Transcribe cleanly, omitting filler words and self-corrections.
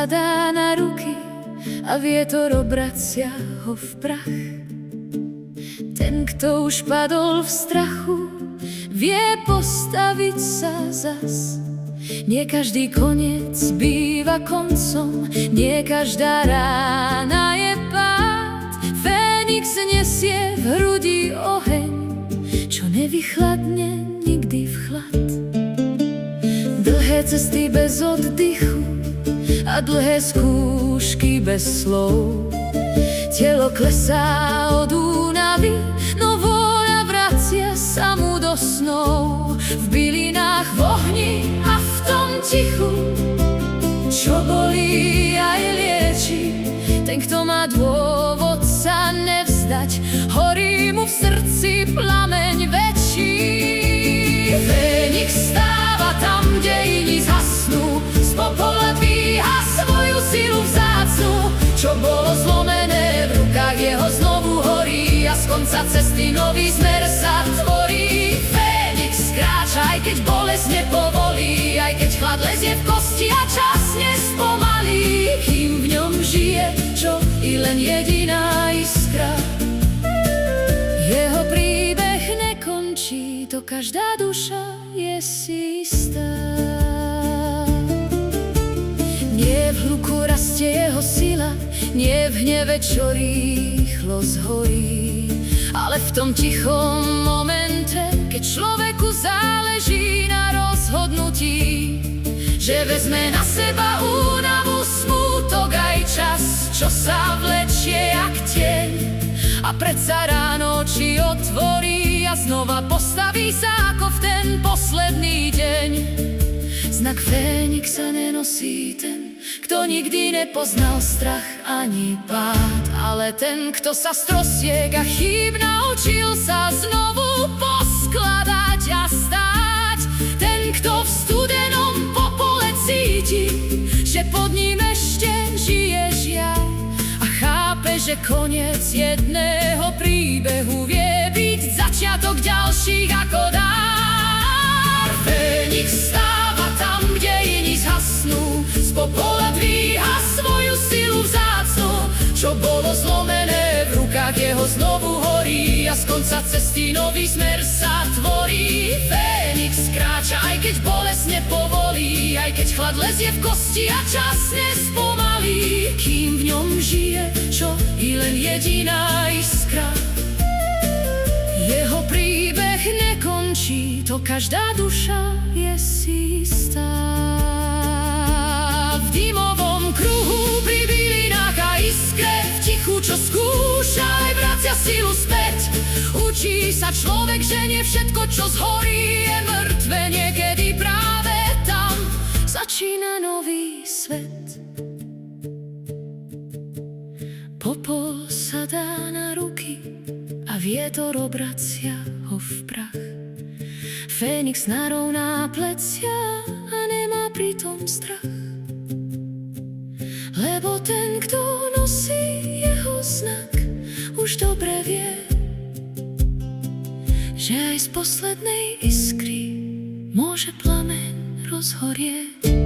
dá na ruky a vietor obracia ho v prach. Ten, kto už padol v strachu, vie postaviť sa zas. Nie každý koniec býva koncom, nie každá rána je pád. Fénix nesie v hrudi oheň, čo nevychladne nikdy v chlad. Dlhé cesty bez oddychu a dlhé skúšky bez slov. Telo klesá od únavy, no vôľa vracia sa mu do snov. V bylinách, v ohni a v tom tichu, čo bolí aj lieči. Ten, kto má dôvod sa nevzdať, horí mu v srdci plameň väčší. Fénix stáva tam, kde iní zhasnú, z popola dvíha svoju silu vzácnu. Čo bolo zlomené v rukách jeho znovu horí, a z konca cesty nový smer sa tvorí. Fénix kráča, aj keď bolesť nepovolí, aj keď chlad lezie v kosti a čas nespomalí. Kým v ňom žije, čo i len jediná iskra. Jeho príbeh nekončí, to každá duša je si istá. Nie v hluku rastie jeho sila, nie v hneve, čo rýchlo zhorí, ale v tom tichom momente, keď človeku záleží na rozhodnutí, že vezme na seba únavu, smútok aj čas, čo sa vlečie jak tieň. A predsa ráno oči otvorí a znova postaví sa ako v ten posledný deň. Znak Fénixa nenosí ten, kto nikdy nepoznal strach ani pád, ale ten, kto sa z trosiek a chýb naučil sa znovu poskladať a stáť. Ten, kto v studenom popole cíti, že pod ním ešte žije žiaľ, a chápe, že koniec jedného príbehu vie byť začiatok ďalších ako dár. Fénix stáva tam, kde iní zhasnú, z popola dvíha svoju silu vzácnu. Čo bolo zlomené v rukách jeho znovu horí, a z konca cesty nový smer sa tvorí. Fénix kráča, aj keď bolesť nepovolí, aj keď chlad lezie v kosti a čas nespomalí. Kým v ňom žije, čo i len jediná iskra. Jeho príbeh nekončí, to každá duša je si istá. V dymovom kruhu pri bylinách a iskre, v tichu, čo skúša, aj vracia silu späť. Učí sa človek, že nie všetko, čo zhorí, je mŕtve. Niekedy práve tam začína nový svet. Popol sa dá na ruky a vietor obracia ho v prach. Fénix narovná plecia a nemá pritom strach, lebo ten, kto nosí jeho znak, už dobre vie, že aj z poslednej iskry môže plameň rozhorieť.